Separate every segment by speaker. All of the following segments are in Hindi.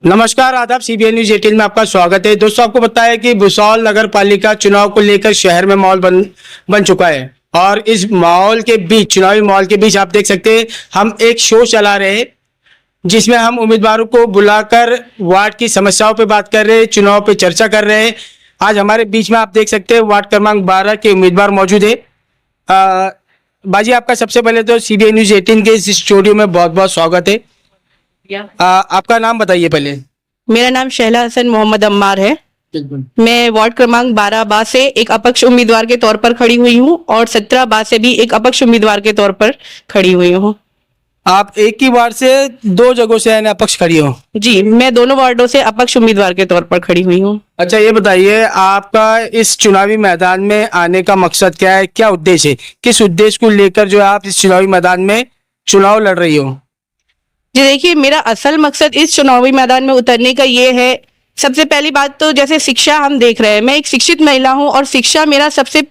Speaker 1: नमस्कार, आदाब। सीबीएन न्यूज 18 में आपका स्वागत है। दोस्तों, आपको पता है कि भुसौल नगर पालिका चुनाव को लेकर शहर में माहौल बन चुका है और इस माहौल के बीच, चुनावी माहौल के बीच, आप देख सकते हैं हम एक शो चला रहे हैं जिसमें हम उम्मीदवारों को बुलाकर वार्ड की समस्याओं पे बात कर रहे हैं, चुनाव पे चर्चा कर रहे हैं। आज हमारे बीच में आप देख सकते हैं वार्ड क्रमांक 12 के उम्मीदवार मौजूद है। बाजी, आपका सबसे पहले तो सीबीएन न्यूज 18 के इस स्टूडियो में बहुत बहुत स्वागत है। आपका नाम बताइए पहले।
Speaker 2: मेरा नाम शहला हसन मोहम्मद अम्मार है। मैं वार्ड क्रमांक 12 से एक अपक्ष उम्मीदवार के तौर पर खड़ी हुई हूँ और 17 से भी एक अपक्ष उम्मीदवार के तौर पर खड़ी हुई हूँ।
Speaker 1: आप एक ही वार्ड से दो जगहों से यानी अपक्ष खड़ी हो?
Speaker 2: जी, मैं दोनों वार्डों से अपक्ष उम्मीदवार के तौर पर खड़ी हुई हूँ।
Speaker 1: अच्छा, ये बताइए आपका इस चुनावी मैदान में आने का मकसद क्या है, क्या उद्देश्य है, किस उद्देश्य को लेकर जो आप इस चुनावी मैदान में चुनाव लड़ रही हो?
Speaker 2: जी देखिए, मेरा असल मकसद इस चुनावी मैदान में उतरने का ये है। सबसे पहली बात तो जैसे शिक्षा हम देख रहे हैं, मैं एक शिक्षित महिला हूँ और शिक्षा मेरा सबसे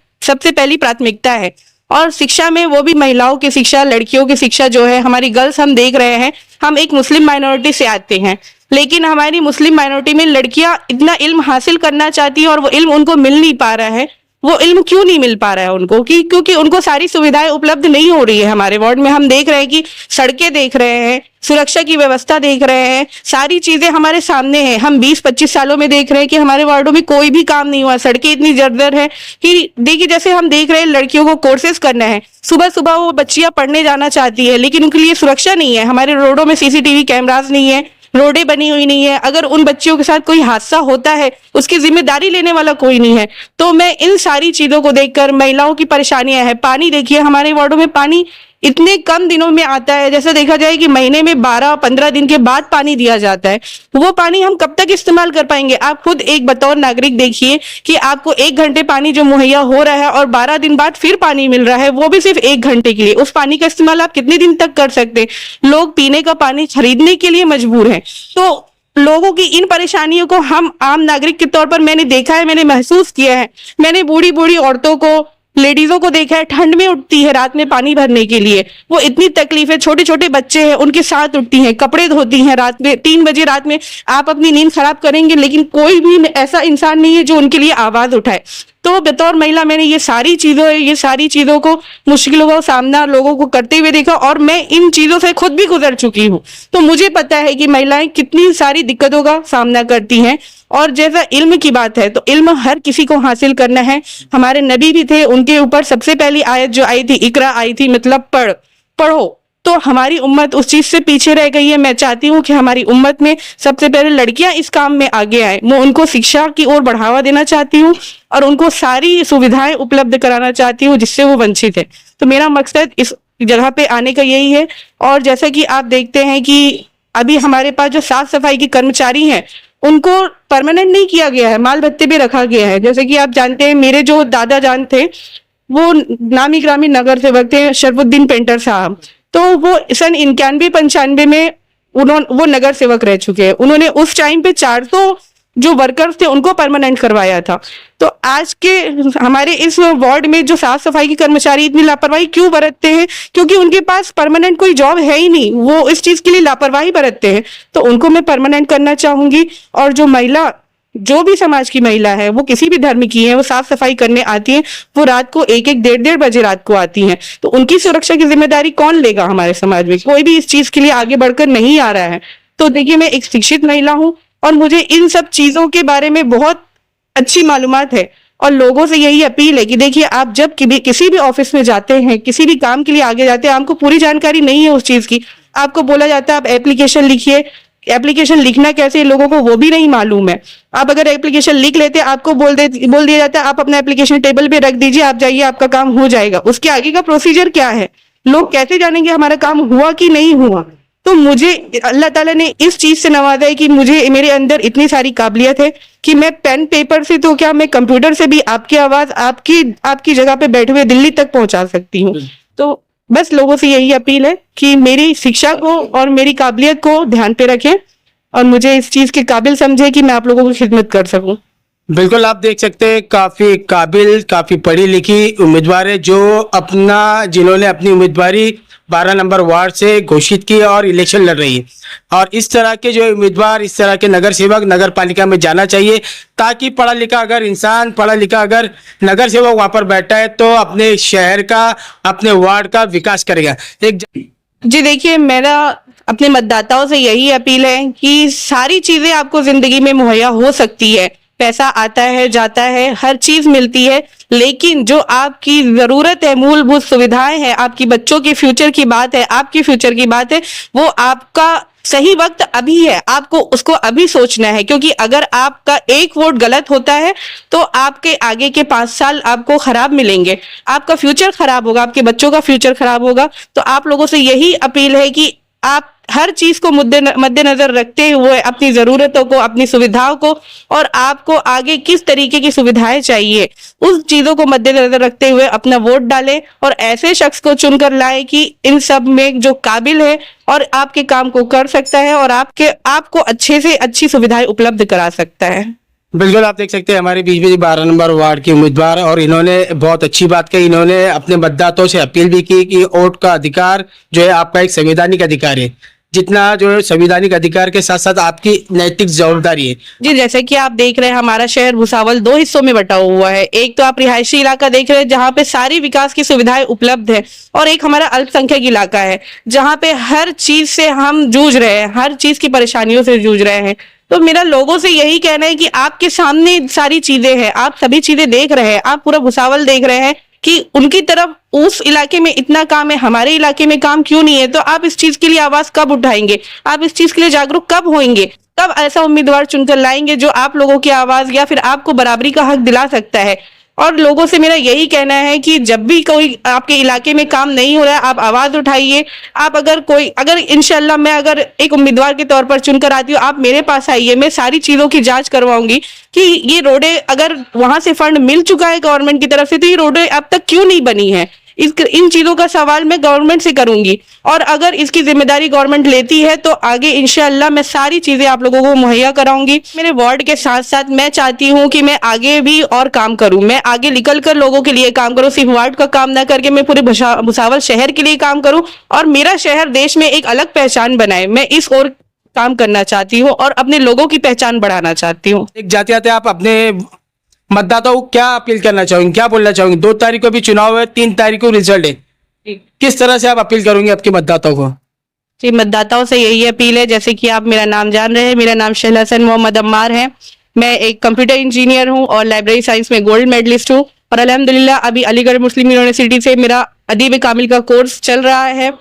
Speaker 2: पहली प्राथमिकता है। और शिक्षा में वो भी महिलाओं की शिक्षा, लड़कियों की शिक्षा जो है, हमारी गर्ल्स हम देख रहे हैं। हम एक मुस्लिम माइनॉरिटी से आते हैं, लेकिन हमारी मुस्लिम माइनॉरिटी में लड़कियां इतना इल्म हासिल करना चाहती हैं और वो इल्म उनको मिल नहीं पा रहा है। वो इल्म क्यों नहीं मिल पा रहा है उनको? क्योंकि उनको सारी सुविधाएं उपलब्ध नहीं हो रही है। हमारे वार्ड में हम देख रहे हैं कि सड़कें देख रहे हैं, सुरक्षा की व्यवस्था देख रहे हैं, सारी चीजें हमारे सामने हैं। हम 20-25 सालों में देख रहे हैं कि हमारे वार्डों में कोई भी काम नहीं हुआ। सड़कें इतनी जर्जर है कि देखिए, जैसे हम देख रहे हैं लड़कियों को कोर्सेज करना है, सुबह सुबह वो बच्चियां पढ़ने जाना चाहती है, लेकिन उनके लिए सुरक्षा नहीं है। हमारे रोडों में सीसीटीवी कैमरास नहीं है, रोडें बनी हुई नहीं है। अगर उन बच्चियों के साथ कोई हादसा होता है, उसकी जिम्मेदारी लेने वाला कोई नहीं है। तो मैं इन सारी चीजों को देखकर, महिलाओं की परेशानियां हैं, पानी देखिए, हमारे वार्डों में पानी इतने कम दिनों में आता है। जैसा देखा जाए कि महीने में 12-15 दिन के बाद पानी दिया जाता है। वो पानी हम कब तक इस्तेमाल कर पाएंगे? आप खुद एक बतौर नागरिक देखिए कि आपको 1 घंटे पानी जो मुहैया हो रहा है और 12 दिन बाद फिर पानी मिल रहा है, वो भी सिर्फ 1 घंटे के लिए। उस पानी का इस्तेमाल आप कितने दिन तक कर सकते हैं? लोग पीने का पानी खरीदने के लिए मजबूर हैं। तो लोगों की इन परेशानियों को हम आम नागरिक के तौर पर मैंने देखा है, मैंने महसूस किया है। मैंने बूढ़ी बूढ़ी औरतों को, लेडीजों को देखा है, ठंड में उठती है रात में पानी भरने के लिए। वो इतनी तकलीफ है। छोटे छोटे बच्चे हैं, उनके साथ उठती हैं, कपड़े धोती हैं रात में 3 बजे रात में। आप अपनी नींद खराब करेंगे, लेकिन कोई भी ऐसा इंसान नहीं है जो उनके लिए आवाज उठाए। तो बतौर महिला मैंने ये सारी चीजों को, मुश्किलों का सामना लोगों को करते हुए देखा और मैं इन चीजों से खुद भी गुजर चुकी हूँ। तो मुझे पता है कि महिलाएं कितनी सारी दिक्कतों का सामना करती हैं। और जैसा इल्म की बात है, तो इल्म हर किसी को हासिल करना है। हमारे नबी भी थे, उनके ऊपर सबसे पहली आयत जो आई थी, इकरा आई थी, मतलब पढ़ो। तो हमारी उम्मत उस चीज से पीछे रह गई है। मैं चाहती हूँ कि हमारी उम्मत में सबसे पहले लड़कियां इस काम में आगे आए। मैं उनको शिक्षा की ओर बढ़ावा देना चाहती हूँ और उनको सारी सुविधाएं उपलब्ध कराना चाहती हूँ जिससे वो वंचित है। तो मेरा मकसद इस जगह पे आने का यही है। और जैसा कि आप देखते हैं कि अभी हमारे पास जो साफ सफाई के कर्मचारी हैं, उनको परमानेंट नहीं किया गया है, माल भत्ते पे रखा गया है। जैसे कि आप जानते हैं, मेरे जो दादा जान थे वो नामी ग्रामी नगर सेवक थे, शरफुद्दीन पेंटर साहब। तो वो सन 91-95 में वो नगर सेवक रह चुके हैं। उन्होंने उस टाइम पे 400 जो वर्कर्स थे उनको परमानेंट करवाया था। तो आज के हमारे इस वार्ड में जो साफ सफाई के कर्मचारी इतनी लापरवाही क्यों बरतते हैं? क्योंकि उनके पास परमानेंट कोई जॉब है ही नहीं, वो इस चीज के लिए लापरवाही बरतते हैं। तो उनको मैं परमानेंट करना चाहूंगी। और जो महिला, जो भी समाज की महिला है, वो किसी भी धर्म की है, वो साफ सफाई करने आती है, वो रात को 1-1, 1:30 बजे रात को आती हैं। तो उनकी सुरक्षा की जिम्मेदारी कौन लेगा? हमारे समाज में कोई भी इस चीज के लिए आगे बढ़कर नहीं आ रहा है। तो देखिए, मैं एक शिक्षित महिला हूँ और मुझे इन सब चीजों के बारे में बहुत अच्छी मालूमात है। और लोगों से यही अपील है कि देखिए, आप जब किसी भी ऑफिस में जाते हैं, किसी भी काम के लिए आगे जाते हैं, आपको पूरी जानकारी नहीं है उस चीज की। आपको बोला जाता है आप एप्लीकेशन लिखिए। एप्लीकेशन लिखना कैसे, लोगों को वो भी नहीं मालूम है। आप अगर एप्लीकेशन लिख लेते, आपको बोल दिया जाता है आप अपना एप्लीकेशन टेबल पे रख दीजिए, आप जाइए, आपका काम हो जाएगा। उसके आगे का प्रोसीजर क्या है? लोग कैसे जानेंगे हमारा काम हुआ कि नहीं हुआ? तो मुझे अल्लाह ताला ने इस चीज से नवाजा है कि मेरे अंदर इतनी सारी काबिलियत है कि मैं पेन पेपर से तो क्या, मैं कंप्यूटर से भी आपकी आवाज आपकी जगह पे बैठे हुए दिल्ली तक पहुंचा सकती हूँ। तो बस लोगों से यही अपील है कि मेरी शिक्षा को और मेरी काबिलियत को ध्यान पे रखें और मुझे इस चीज के काबिल समझे कि मैं आप लोगों की खिदमत कर सकूं।
Speaker 1: बिल्कुल, आप देख सकते हैं काफी काबिल, काफी पढ़ी लिखी उम्मीदवार है जो जिन्होंने अपनी उम्मीदवारी 12 नंबर वार्ड से घोषित की और इलेक्शन लड़ रही है। और इस तरह के जो उम्मीदवार, इस तरह के नगर सेवक नगर पालिका में जाना चाहिए, ताकि पढ़ा लिखा अगर नगर सेवक वहां पर बैठा है तो अपने शहर का, अपने वार्ड का विकास करेगा।
Speaker 2: जी देखिए, मेरा अपने मतदाताओं से यही अपील है कि सारी चीजें आपको जिंदगी में मुहैया हो सकती है, पैसा आता है जाता है, हर चीज मिलती है, लेकिन जो आपकी जरूरत है, मूलभूत सुविधाएं हैं, आपकी बच्चों के फ्यूचर की बात है, आपकी फ्यूचर की बात है, वो आपका सही वक्त अभी है, आपको उसको अभी सोचना है। क्योंकि अगर आपका एक वोट गलत होता है तो आपके आगे के 5 साल आपको खराब मिलेंगे, आपका फ्यूचर खराब होगा, आपके बच्चों का फ्यूचर खराब होगा। तो आप लोगों से यही अपील है कि आप हर चीज को मद्देनजर रखते हुए अपनी जरूरतों को, अपनी सुविधाओं को, और आपको आगे किस तरीके की सुविधाएं चाहिए, उस चीजों को मद्देनजर रखते हुए अपना वोट डालें और ऐसे शख्स को चुनकर लाएं कि इन सब में जो काबिल है और आपके काम को कर सकता है और आपको अच्छे से अच्छी सुविधाएं उपलब्ध करा सकता है।
Speaker 1: बिल्कुल, आप देख सकते हैं हमारे बीच में 12 नंबर वार्ड के उम्मीदवार, और इन्होंने बहुत अच्छी बात कही। इन्होंने अपने मतदाताओं से अपील भी की कि वोट का अधिकार जो है आपका एक संवैधानिक अधिकार है, जितना जो है संवैधानिक अधिकार के साथ साथ आपकी नैतिक जवाबदारी है।
Speaker 2: जी, जैसे कि आप देख रहे हैं हमारा शहर भुसावल 2 हिस्सों में बटा हुआ है। एक तो आप रिहायशी इलाका देख रहे हैं जहाँ पे सारी विकास की सुविधाएं उपलब्ध है, और एक हमारा अल्पसंख्यक इलाका है जहाँ पे हर चीज से हम जूझ रहे हैं, हर चीज की परेशानियों से जूझ रहे हैं। तो मेरा लोगों से यही कहना है कि आपके सामने सारी चीजें हैं, आप सभी चीजें देख रहे हैं, आप पूरा भुसावल देख रहे हैं कि उनकी तरफ उस इलाके में इतना काम है, हमारे इलाके में काम क्यों नहीं है। तो आप इस चीज के लिए आवाज कब उठाएंगे, आप इस चीज के लिए जागरूक कब होंगे, कब ऐसा उम्मीदवार चुनकर लाएंगे जो आप लोगों की आवाज या फिर आपको बराबरी का हक दिला सकता है। और लोगों से मेरा यही कहना है कि जब भी कोई आपके इलाके में काम नहीं हो रहा है, आप आवाज उठाइए। आप अगर इंशाल्लाह मैं अगर एक उम्मीदवार के तौर पर चुनकर आती हूँ, आप मेरे पास आइए, मैं सारी चीजों की जांच करवाऊंगी कि ये रोडें अगर वहां से फंड मिल चुका है गवर्नमेंट की तरफ से तो ये रोडें अब तक क्यों नहीं बनी है। इन चीजों का सवाल मैं गवर्नमेंट से करूंगी, और अगर इसकी जिम्मेदारी गवर्नमेंट लेती है तो आगे इंशाल्लाह मैं सारी चीजें आप लोगों को मुहैया कराऊंगी। मेरे वार्ड के साथ साथ मैं चाहती हूं कि मैं आगे भी और काम करूं, मैं आगे निकल कर लोगों के लिए काम करूं, सिर्फ वार्ड का काम ना करके मैं पूरे भुसावल शहर के लिए काम करूं और मेरा शहर देश में एक अलग पहचान बनाए। मैं इस ओर काम करना चाहती हूँ और अपने लोगों की पहचान बढ़ाना चाहती हूँ।
Speaker 1: एक जाते जाते आप अपने मतदाताओं को क्या अपील करना चाहोगे, क्या बोलना चाहोगे? 2 तारीख को भी चुनाव है, 3 तारीख को रिजल्ट है, किस तरह से आप अपील करोगे आपके मतदाताओं को?
Speaker 2: जी, मतदाताओं से यही अपील है, जैसे कि आप मेरा नाम जान रहे हैं, मेरा नाम शहला हसन मोहम्मद अम्मार है। मैं एक कंप्यूटर इंजीनियर हूं और लाइब्रेरी साइंस में गोल्ड मेडलिस्ट हूं, और अल्हम्दुलिल्लाह अभी अलीगढ़ मुस्लिम यूनिवर्सिटी से मेरा अदीब कामिल का कोर्स चल रहा है।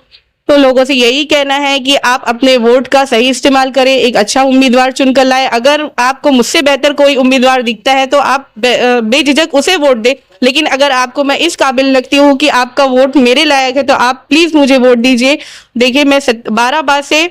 Speaker 2: तो लोगों से यही कहना है कि आप अपने वोट का सही इस्तेमाल करें, एक अच्छा उम्मीदवार चुनकर लाए। अगर आपको मुझसे बेहतर कोई उम्मीदवार दिखता है तो आप बेझिझक उसे वोट दें, लेकिन अगर आपको मैं इस काबिल लगती हूँ कि आपका वोट मेरे लायक है तो आप प्लीज मुझे वोट दीजिए। देखिए, मैं 12 बार से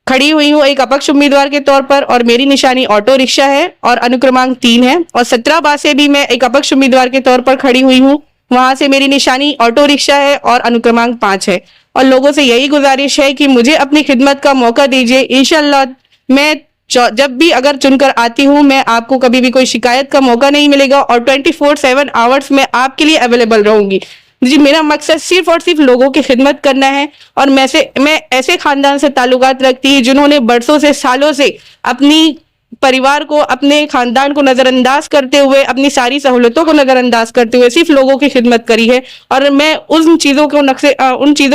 Speaker 2: खड़ी हुई हूँ एक अपक्ष उम्मीदवार के तौर पर, और मेरी निशानी ऑटो रिक्शा है और अनुक्रमांक 3 है, और 17 बार से भी मैं एक अपक्ष उम्मीदवार के तौर पर खड़ी हुई हूँ, वहां से मेरी निशानी ऑटो रिक्शा है और अनुक्रमांक 5 है। और लोगों से यही गुजारिश है कि मुझे अपनी खिदमत का मौका दीजिए। इंशाल्लाह मैं जब भी अगर चुनकर आती हूँ, मैं आपको कभी भी कोई शिकायत का मौका नहीं मिलेगा और 24/7 आवर्स में आपके लिए अवेलेबल रहूंगी। जी, मेरा मकसद सिर्फ और सिर्फ लोगों की खिदमत करना है, और मैं ऐसे खानदान से ताल्लुकात रखती है जिन्होंने बरसों से, सालों से अपनी परिवार को, अपने खानदान को नजरअंदाज करते हुए, अपनी सारी सहूलतों को नजरअंदाज करते हुए सिर्फ लोगों की खिदमत करी है, और मैं उन चीजों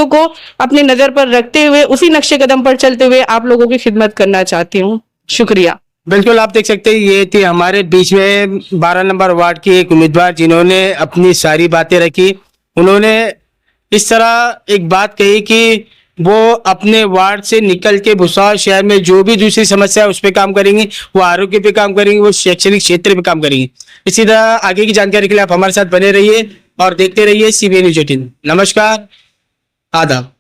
Speaker 2: को अपनी नजर पर रखते हुए, उसी नक्शे कदम पर चलते हुए आप लोगों की खिदमत करना चाहती हूँ। शुक्रिया।
Speaker 1: बिल्कुल, आप देख सकते हैं ये थी हमारे बीच में 12 नंबर वार्ड की एक उम्मीदवार जिन्होंने अपनी सारी बातें रखी। उन्होंने इस तरह एक बात कही कि वो अपने वार्ड से निकल के भुसावल शहर में जो भी दूसरी समस्या है उस पर काम करेंगी, वो आरोग्य पे काम करेंगी, वो शैक्षणिक क्षेत्र पे काम करेंगी। इसी तरह आगे की जानकारी के लिए आप हमारे साथ बने रहिए और देखते रहिए CBN News 18। नमस्कार, आदाब।